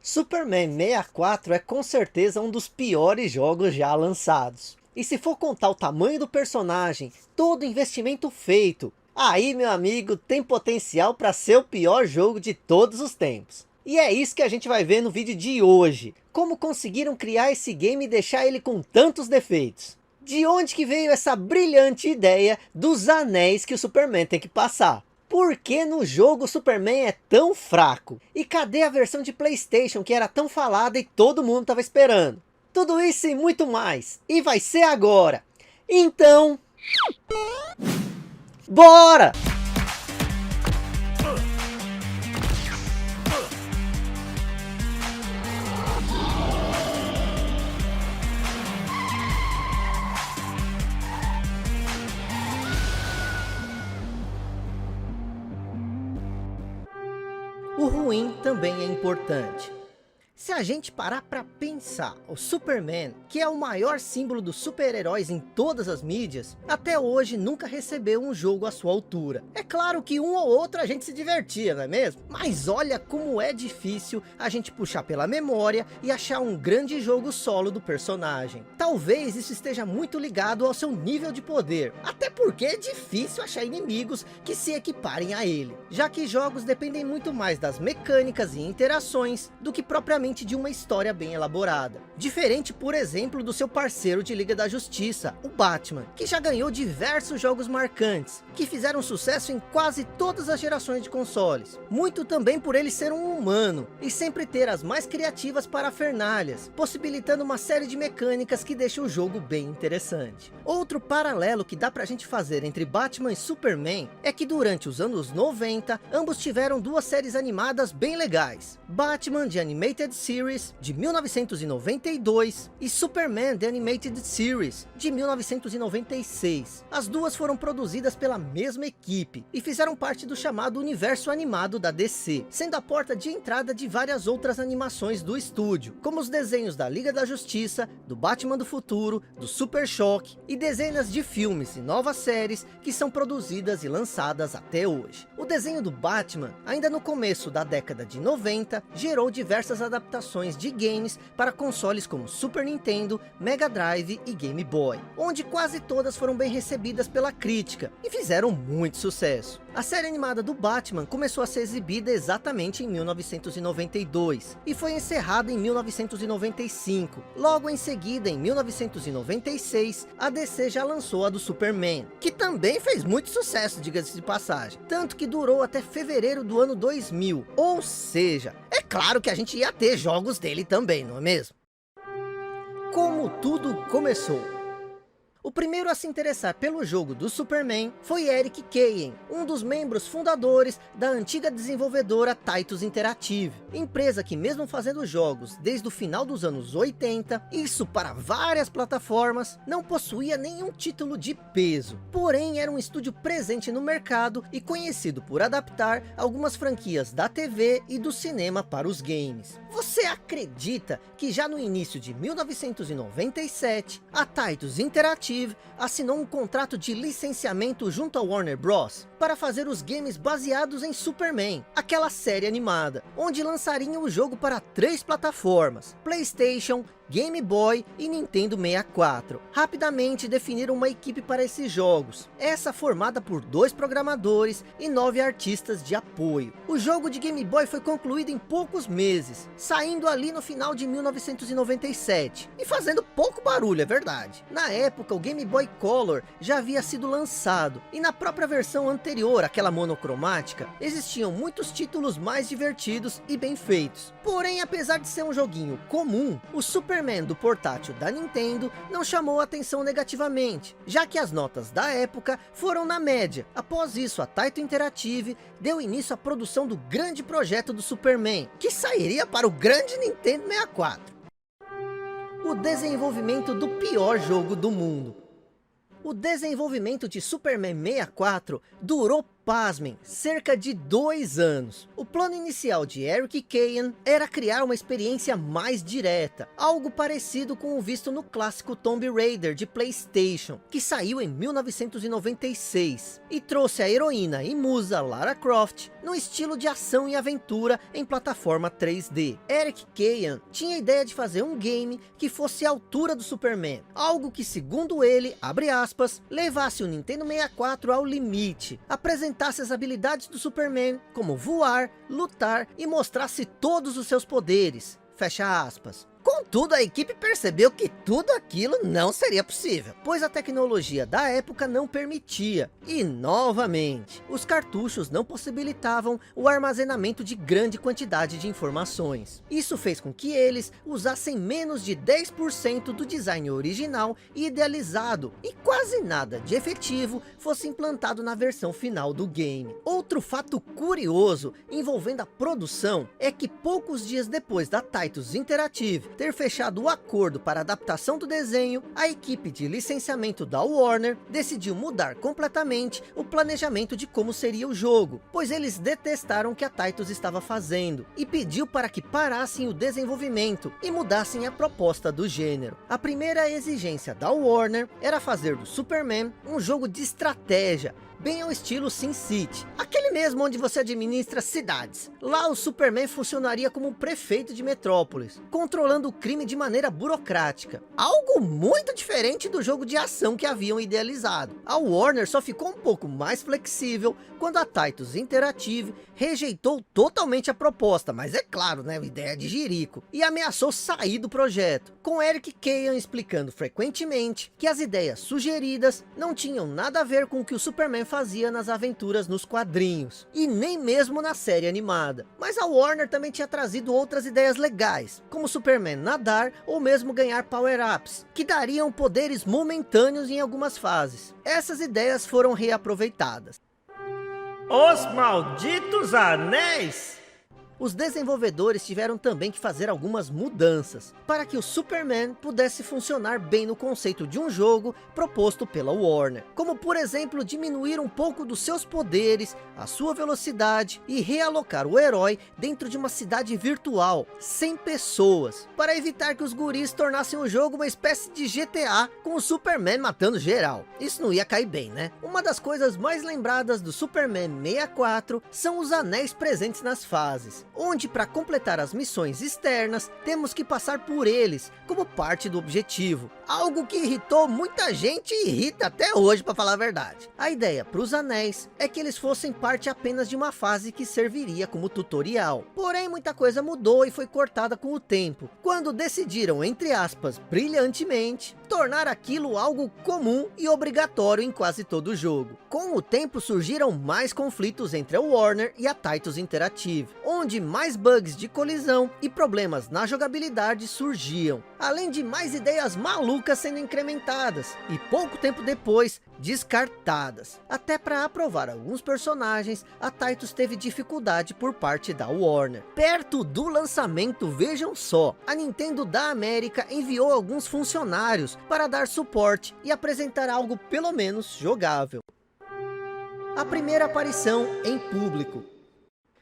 Superman 64 é com certeza um dos piores jogos já lançados. E se for contar o tamanho do personagem, todo o investimento feito, aí meu amigo tem potencial para ser o pior jogo de todos os tempos. E é isso que a gente vai ver no vídeo de hoje. Como conseguiram criar esse game e deixar ele com tantos defeitos. De onde que veio essa brilhante ideia dos anéis que o Superman tem que passar? Por que no jogo o Superman é tão fraco? E cadê a versão de PlayStation que era tão falada e todo mundo estava esperando? Tudo isso e muito mais. E vai ser agora. Então... bora! O ruim também é importante. Se a gente parar para pensar, o Superman, que é o maior símbolo dos super-heróis em todas as mídias, até hoje nunca recebeu um jogo à sua altura. É claro que um ou outro a gente se divertia, não é mesmo? Mas olha como é difícil a gente puxar pela memória e achar um grande jogo solo do personagem. Talvez isso esteja muito ligado ao seu nível de poder, até porque é difícil achar inimigos que se equiparem a ele, já que jogos dependem muito mais das mecânicas e interações do que propriamente de uma história bem elaborada. Diferente, por exemplo, do seu parceiro de Liga da Justiça, o Batman, que já ganhou diversos jogos marcantes, que fizeram sucesso em quase todas as gerações de consoles. Muito também por ele ser um humano, e sempre ter as mais criativas parafernalhas, possibilitando uma série de mecânicas que deixa o jogo bem interessante. Outro paralelo que dá pra gente fazer entre Batman e Superman, é que durante os anos 90, ambos tiveram duas séries animadas bem legais. Batman The Animated Series, de 1992, e Superman The Animated Series, de 1996. As duas foram produzidas pela mesma equipe, e fizeram parte do chamado universo animado da DC, sendo a porta de entrada de várias outras animações do estúdio, como os desenhos da Liga da Justiça, do Batman do Futuro, do Super Choque, e dezenas de filmes e novas séries que são produzidas e lançadas até hoje. O desenho do Batman, ainda no começo da década de 90, gerou diversas adaptações de games para consoles como Super Nintendo, Mega Drive e Game Boy, onde quase todas foram bem recebidas pela crítica e fizeram muito sucesso. A série animada do Batman começou a ser exibida exatamente em 1992 e foi encerrada em 1995. Logo em seguida, em 1996, a DC já lançou a do Superman, que também fez muito sucesso, diga-se de passagem, tanto que durou até fevereiro do ano 2000, ou seja, é claro que a gente ia ter jogos dele também, não é mesmo? Como tudo começou? O primeiro a se interessar pelo jogo do Superman foi Eric Kayen, um dos membros fundadores da antiga desenvolvedora Taito Interactive, empresa que mesmo fazendo jogos desde o final dos anos 80, isso para várias plataformas, não possuía nenhum título de peso, porém era um estúdio presente no mercado e conhecido por adaptar algumas franquias da TV e do cinema para os games. Você acredita que já no início de 1997, a Taito Interactive assinou um contrato de licenciamento junto à Warner Bros. Para fazer os games baseados em Superman, aquela série animada, onde lançariam o jogo para 3 plataformas, PlayStation, Game Boy e Nintendo 64. Rapidamente definiram uma equipe para esses jogos, essa formada por 2 programadores e 9 artistas de apoio. O jogo de Game Boy foi concluído em poucos meses, saindo ali no final de 1997, e fazendo pouco barulho, é verdade. Na época, o Game Boy Color já havia sido lançado, e na própria versão anterior, aquela monocromática, existiam muitos títulos mais divertidos e bem feitos. Porém, apesar de ser um joguinho comum, o Superman do portátil da Nintendo não chamou atenção negativamente, já que as notas da época foram na média. Após isso, a Taito Interactive deu início à produção do grande projeto do Superman, que sairia para o grande Nintendo 64. O desenvolvimento do pior jogo do mundo. O desenvolvimento de Superman 64 durou pasmem, cerca de 2 anos. O plano inicial de Eric Cahan era criar uma experiência mais direta, algo parecido com o visto no clássico Tomb Raider de PlayStation, que saiu em 1996, e trouxe a heroína e musa Lara Croft no estilo de ação e aventura em plataforma 3D. Eric Cahan tinha a ideia de fazer um game que fosse à altura do Superman, algo que, segundo ele, abre aspas, levasse o Nintendo 64 ao limite, apresentasse as habilidades do Superman, como voar, lutar e mostrasse todos os seus poderes, fecha aspas. Contudo, a equipe percebeu que tudo aquilo não seria possível, pois a tecnologia da época não permitia. E, novamente, os cartuchos não possibilitavam o armazenamento de grande quantidade de informações. Isso fez com que eles usassem menos de 10% do design original e idealizado, e quase nada de efetivo fosse implantado na versão final do game. Outro fato curioso envolvendo a produção é que poucos dias depois da Taito Interactive ter fechado o acordo para a adaptação do desenho, a equipe de licenciamento da Warner decidiu mudar completamente o planejamento de como seria o jogo, pois eles detestaram o que a Taito estava fazendo, e pediu para que parassem o desenvolvimento e mudassem a proposta do gênero. A primeira exigência da Warner era fazer do Superman um jogo de estratégia, bem ao estilo SimCity, aquele mesmo onde você administra cidades. Lá o Superman funcionaria como um prefeito de Metrópolis, controlando o crime de maneira burocrática, algo muito diferente do jogo de ação que haviam idealizado. A Warner só ficou um pouco mais flexível quando a Taito Interactive rejeitou totalmente a proposta, mas é claro, né, ideia de jirico, e ameaçou sair do projeto, com Eric Cahan explicando frequentemente que as ideias sugeridas não tinham nada a ver com o que o Superman fazia nas aventuras nos quadrinhos, e nem mesmo na série animada. Mas a Warner também tinha trazido outras ideias legais, como Superman nadar ou mesmo ganhar power-ups, que dariam poderes momentâneos em algumas fases. Essas ideias foram reaproveitadas. Os malditos anéis! Os desenvolvedores tiveram também que fazer algumas mudanças, para que o Superman pudesse funcionar bem no conceito de um jogo proposto pela Warner. Como por exemplo, diminuir um pouco dos seus poderes, a sua velocidade e realocar o herói dentro de uma cidade virtual, sem pessoas, para evitar que os guris tornassem o jogo uma espécie de GTA, com o Superman matando geral. Isso não ia cair bem, né? Uma das coisas mais lembradas do Superman 64 são os anéis presentes nas fases, onde para completar as missões externas, temos que passar por eles, como parte do objetivo. Algo que irritou muita gente e irrita até hoje, para falar a verdade. A ideia para os anéis é que eles fossem parte apenas de uma fase que serviria como tutorial. Porém, muita coisa mudou e foi cortada com o tempo, quando decidiram, entre aspas, brilhantemente, tornar aquilo algo comum e obrigatório em quase todo o jogo. Com o tempo surgiram mais conflitos entre a Warner e a Taito Interactive, onde mais bugs de colisão e problemas na jogabilidade surgiam, além de mais ideias malucas sendo incrementadas, e pouco tempo depois, descartadas. Até para aprovar alguns personagens, a Taito teve dificuldade por parte da Warner. Perto do lançamento, vejam só, a Nintendo da América enviou alguns funcionários para dar suporte e apresentar algo pelo menos jogável. A primeira aparição em público.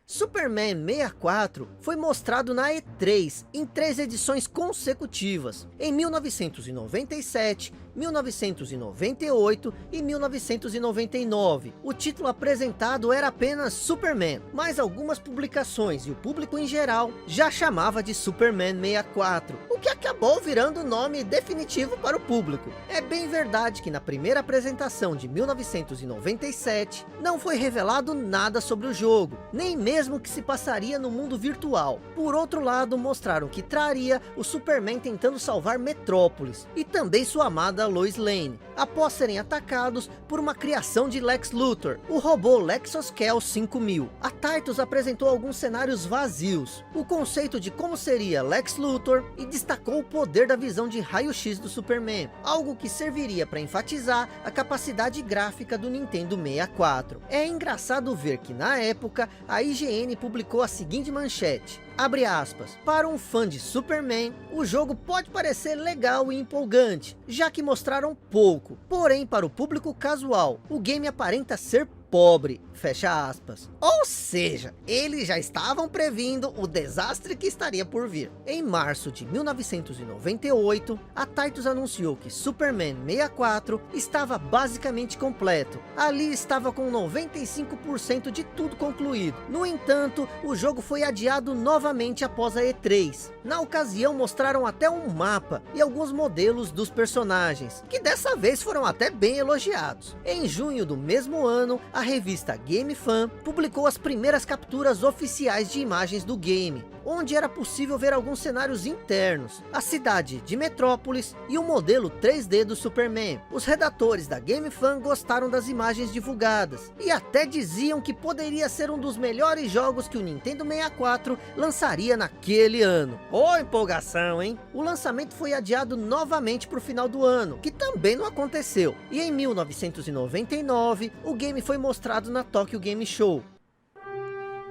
Superman 64 foi mostrado na E3 em 3 edições consecutivas, em 1997, 1998 e 1999. O título apresentado era apenas Superman, mas algumas publicações e o público em geral já chamava de Superman 64, o que acabou virando o nome definitivo para o público. É bem verdade que na primeira apresentação de 1997 não foi revelado nada sobre o jogo, nem mesmo que se passaria no mundo virtual. Por outro lado, mostraram que traria o Superman tentando salvar Metrópolis e também sua amada Lois Lane, após serem atacados por uma criação de Lex Luthor, o robô Lexoskel 5000. A Taito apresentou alguns cenários vazios, o conceito de como seria Lex Luthor, e destacou o poder da visão de raio-x do Superman, algo que serviria para enfatizar a capacidade gráfica do Nintendo 64. É engraçado ver que na época a IGN publicou a seguinte manchete, abre aspas, para um fã de Superman, o jogo pode parecer legal e empolgante, já que mostraram pouco, porém para o público casual, o game aparenta ser pobre, fecha aspas. Ou seja, eles já estavam previndo o desastre que estaria por vir. Em março de 1998, a Taito anunciou que Superman 64 estava basicamente completo. Ali estava com 95% de tudo concluído. No entanto, o jogo foi adiado novamente após a E3. Na ocasião mostraram até um mapa e alguns modelos dos personagens, que dessa vez foram até bem elogiados. Em junho do mesmo ano, a revista Game Fan publicou as primeiras capturas oficiais de imagens do game, onde era possível ver alguns cenários internos, a cidade de Metrópolis e o modelo 3D do Superman. Os redatores da Game Fan gostaram das imagens divulgadas, e até diziam que poderia ser um dos melhores jogos que o Nintendo 64 lançaria naquele ano. Ô empolgação, hein? O lançamento foi adiado novamente para o final do ano, que também não aconteceu, e em 1999, o game foi mostrado na Tokyo Game Show.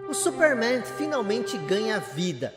O Superman finalmente ganha vida.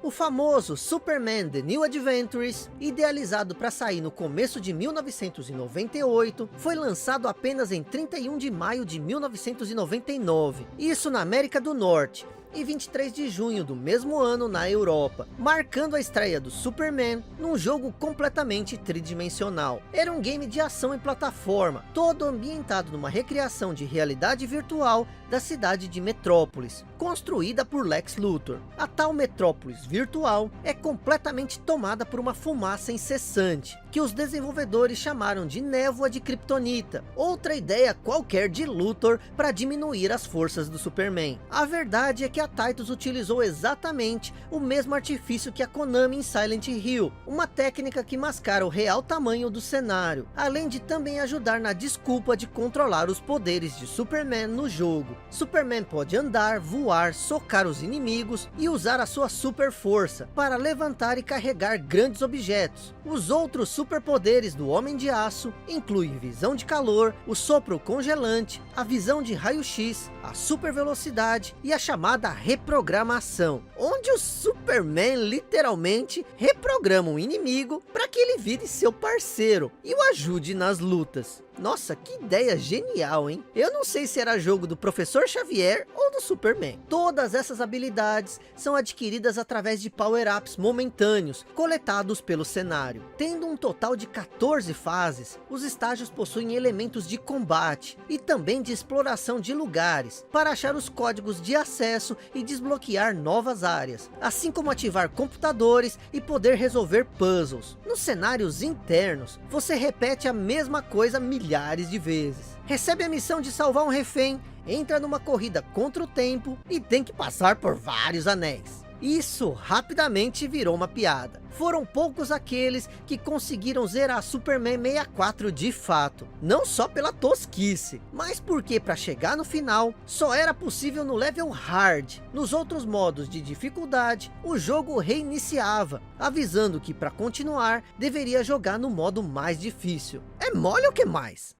O famoso Superman The New Adventures, idealizado para sair no começo de 1998, foi lançado apenas em 31 de maio de 1999, isso na América do Norte, e 23 de junho do mesmo ano na Europa, marcando a estreia do Superman num jogo completamente tridimensional. Era um game de ação em plataforma, todo ambientado numa recriação de realidade virtual da cidade de Metrópolis, construída por Lex Luthor. A tal Metrópolis virtual é completamente tomada por uma fumaça incessante, que os desenvolvedores chamaram de névoa de Kryptonita, outra ideia qualquer de Luthor para diminuir as forças do Superman. A verdade é que a Taito utilizou exatamente o mesmo artifício que a Konami em Silent Hill, uma técnica que mascara o real tamanho do cenário, além de também ajudar na desculpa de controlar os poderes de Superman no jogo. Superman pode andar, voar, socar os inimigos e usar a sua super força para levantar e carregar grandes objetos. Os outros superpoderes do Homem de Aço incluem visão de calor, o sopro congelante, a visão de raio-x, a super velocidade e a chamada reprogramação, onde o Superman literalmente reprograma o inimigo para que ele vire seu parceiro e o ajude nas lutas. Nossa, que ideia genial, hein? Eu não sei se era jogo do Professor Xavier ou do Superman. Todas essas habilidades são adquiridas através de power-ups momentâneos, coletados pelo cenário. Tendo um total de 14 fases, os estágios possuem elementos de combate e também de exploração de lugares, para achar os códigos de acesso e desbloquear novas áreas, assim como ativar computadores e poder resolver puzzles. Nos cenários internos, você repete a mesma coisa milhares de vezes. Recebe a missão de salvar um refém, entra numa corrida contra o tempo e tem que passar por vários anéis. Isso rapidamente virou uma piada. Foram poucos aqueles que conseguiram zerar Superman 64 de fato. Não só pela tosquice, mas porque para chegar no final, só era possível no level hard. Nos outros modos de dificuldade, o jogo reiniciava, avisando que para continuar, deveria jogar no modo mais difícil. É mole ou que mais?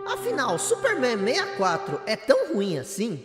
Afinal, Superman 64 é tão ruim assim?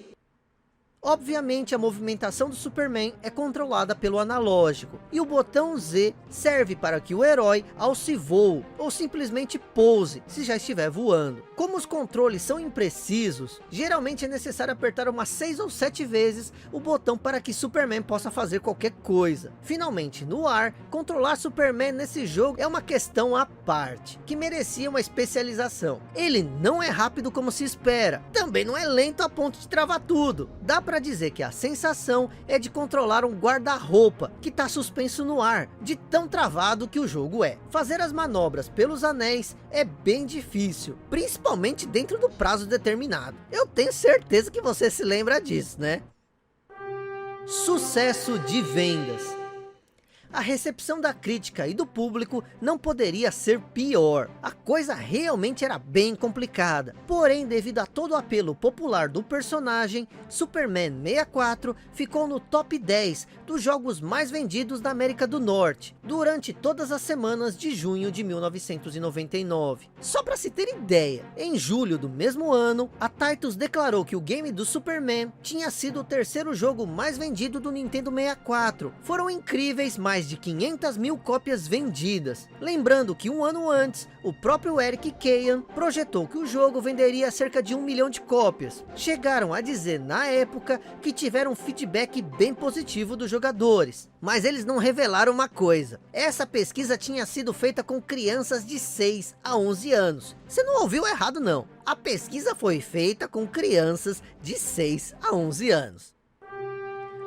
Obviamente a movimentação do Superman é controlada pelo analógico, e o botão Z serve para que o herói alce voo, ou simplesmente pouse, se já estiver voando. Como os controles são imprecisos, geralmente é necessário apertar umas 6 ou 7 vezes o botão para que Superman possa fazer qualquer coisa. Finalmente, no ar, controlar Superman nesse jogo é uma questão à parte, que merecia uma especialização. Ele não é rápido como se espera, também não é lento a ponto de travar tudo. Dá para dizer que a sensação é de controlar um guarda-roupa que está suspenso no ar, de tão travado que o jogo é. Fazer as manobras pelos anéis é bem difícil, principalmente dentro do prazo determinado. Eu tenho certeza que você se lembra disso, né? Sucesso de vendas. A recepção da crítica e do público não poderia ser pior. A coisa realmente era bem complicada. Porém, devido a todo o apelo popular do personagem, Superman 64 ficou no top 10 dos jogos mais vendidos da América do Norte, durante todas as semanas de junho de 1999. Só para se ter ideia, em julho do mesmo ano, a Taito declarou que o game do Superman tinha sido o terceiro jogo mais vendido do Nintendo 64. Foram incríveis mais mais de 500 mil cópias vendidas. Lembrando que um ano antes, o próprio Eric Kahan projetou que o jogo venderia cerca de 1 milhão de cópias. Chegaram a dizer na época que tiveram um feedback bem positivo dos jogadores. Mas eles não revelaram uma coisa: essa pesquisa tinha sido feita com crianças de 6 a 11 anos. Você não ouviu errado não, a pesquisa foi feita com crianças de 6 a 11 anos.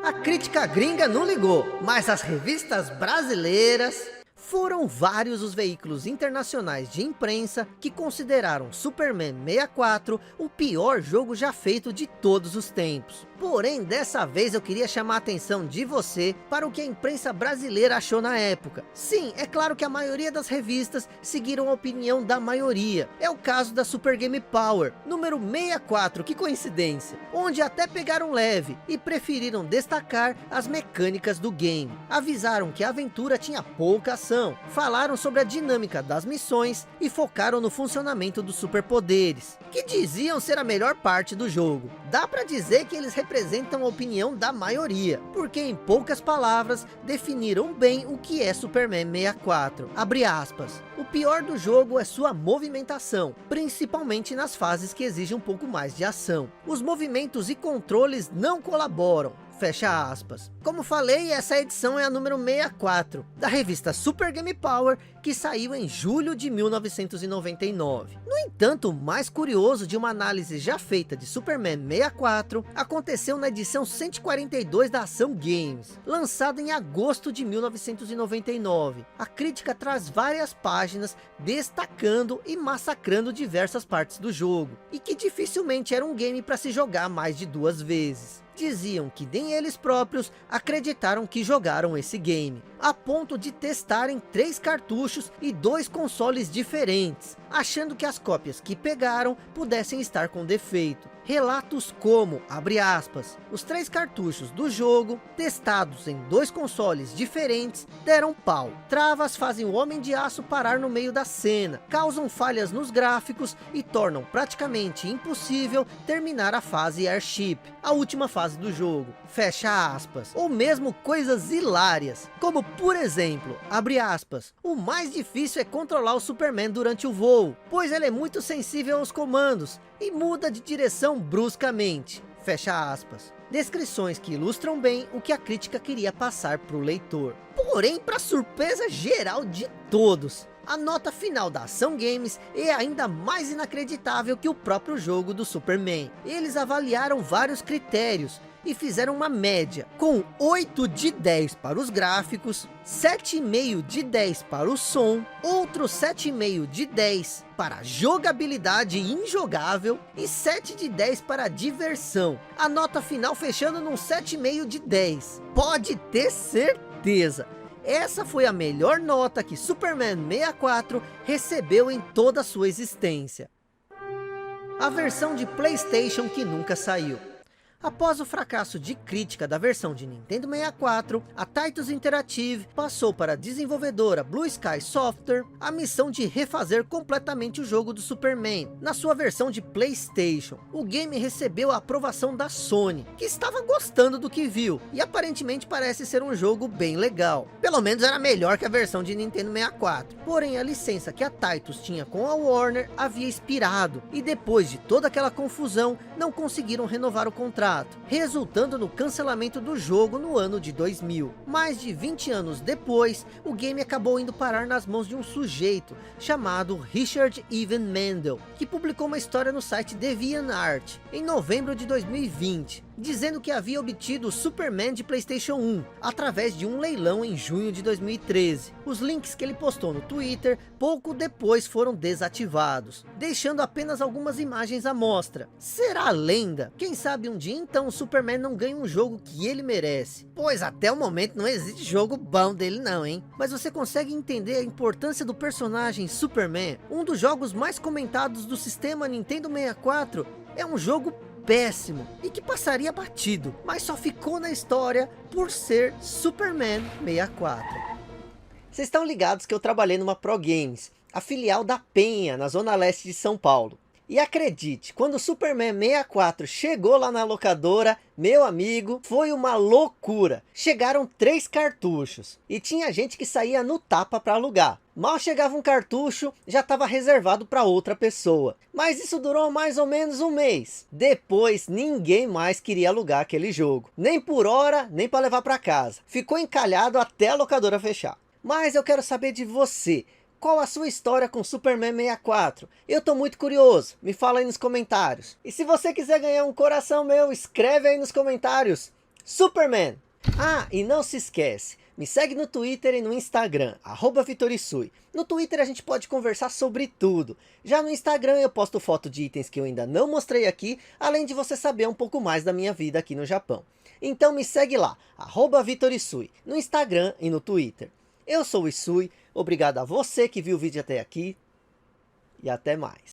A crítica gringa não ligou, mas as revistas brasileiras... Foram vários os veículos internacionais de imprensa que consideraram Superman 64 o pior jogo já feito de todos os tempos. Porém, dessa vez eu queria chamar a atenção de você para o que a imprensa brasileira achou na época. Sim, é claro que a maioria das revistas seguiram a opinião da maioria. É o caso da Super Game Power, número 64, que coincidência, onde até pegaram leve e preferiram destacar as mecânicas do game. Avisaram que a aventura tinha pouca ação, falaram sobre a dinâmica das missões e focaram no funcionamento dos superpoderes, que diziam ser a melhor parte do jogo. Dá pra dizer que eles representam a opinião da maioria, porque em poucas palavras definiram bem o que é Superman 64. Abre aspas. O pior do jogo é sua movimentação, principalmente nas fases que exigem um pouco mais de ação. Os movimentos e controles não colaboram. Fecha aspas. Como falei, essa edição é a número 64, da revista Super Game Power, que saiu em julho de 1999. No entanto, o mais curioso de uma análise já feita de Superman 64, aconteceu na edição 142 da Ação Games, lançada em agosto de 1999. A crítica traz várias páginas destacando e massacrando diversas partes do jogo, e que dificilmente era um game para se jogar mais de 2 vezes. Diziam que nem eles próprios acreditaram que jogaram esse game, a ponto de testarem 3 cartuchos e 2 consoles diferentes, achando que as cópias que pegaram pudessem estar com defeito. Relatos como, abre aspas, os 3 cartuchos do jogo, testados em 2 consoles diferentes, deram pau. Travas fazem o Homem de Aço parar no meio da cena, causam falhas nos gráficos e tornam praticamente impossível terminar a fase Airship, a última fase do jogo. Fecha aspas. Ou mesmo coisas hilárias, como por exemplo, abre aspas, o mais difícil é controlar o Superman durante o voo, pois ele é muito sensível aos comandos e muda de direção bruscamente. Fecha aspas. Descrições que ilustram bem o que a crítica queria passar para o leitor. Porém, para surpresa geral de todos, a nota final da Ação Games é ainda mais inacreditável que o próprio jogo do Superman. Eles avaliaram vários critérios e fizeram uma média, com 8 de 10 para os gráficos, 7,5 de 10 para o som, outro 7,5 de 10 para jogabilidade injogável e 7 de 10 para diversão. A nota final fechando num 7,5 de 10. Pode ter certeza, essa foi a melhor nota que Superman 64 recebeu em toda a sua existência. A versão de PlayStation que nunca saiu. Após o fracasso de crítica da versão de Nintendo 64, a Taito Interactive passou para a desenvolvedora Blue Sky Software a missão de refazer completamente o jogo do Superman, na sua versão de PlayStation. O game recebeu a aprovação da Sony, que estava gostando do que viu, e aparentemente parece ser um jogo bem legal. Pelo menos era melhor que a versão de Nintendo 64. Porém, a licença que a Taito tinha com a Warner havia expirado, e depois de toda aquela confusão, não conseguiram renovar o contrato, resultando no cancelamento do jogo no ano de 2000. Mais de 20 anos depois, o game acabou indo parar nas mãos de um sujeito chamado Richard Evan Mendel, que publicou uma história no site DeviantArt em novembro de 2020, dizendo que havia obtido o Superman de PlayStation 1 através de um leilão em junho de 2013. Os links que ele postou no Twitter pouco depois foram desativados, deixando apenas algumas imagens à mostra. Será lenda? Quem sabe um dia então o Superman não ganha um jogo que ele merece, pois até o momento não existe jogo bom dele não, hein? Mas você consegue entender a importância do personagem Superman? Um dos jogos mais comentados do sistema Nintendo 64 é um jogo péssimo e que passaria batido, mas só ficou na história por ser Superman 64. Vocês estão ligados que eu trabalhei numa Pro Games, a filial da Penha, na zona leste de São Paulo. E acredite, quando o Superman 64 chegou lá na locadora, meu amigo, foi uma loucura. Chegaram 3 cartuchos e tinha gente que saía no tapa para alugar. Mal chegava um cartucho, já estava reservado para outra pessoa. Mas isso durou mais ou menos um mês. Depois, ninguém mais queria alugar aquele jogo. Nem por hora, nem para levar para casa. Ficou encalhado até a locadora fechar. Mas eu quero saber de você. Qual a sua história com Superman 64? Eu tô muito curioso, me fala aí nos comentários. E se você quiser ganhar um coração meu, escreve aí nos comentários. Superman! Ah, e não se esquece, me segue no Twitter e no Instagram, @VitorIsui. No Twitter a gente pode conversar sobre tudo. Já no Instagram eu posto foto de itens que eu ainda não mostrei aqui, além de você saber um pouco mais da minha vida aqui no Japão. Então me segue lá, @VitorIsui, no Instagram e no Twitter. Eu sou o Isui, obrigado a você que viu o vídeo até aqui e até mais.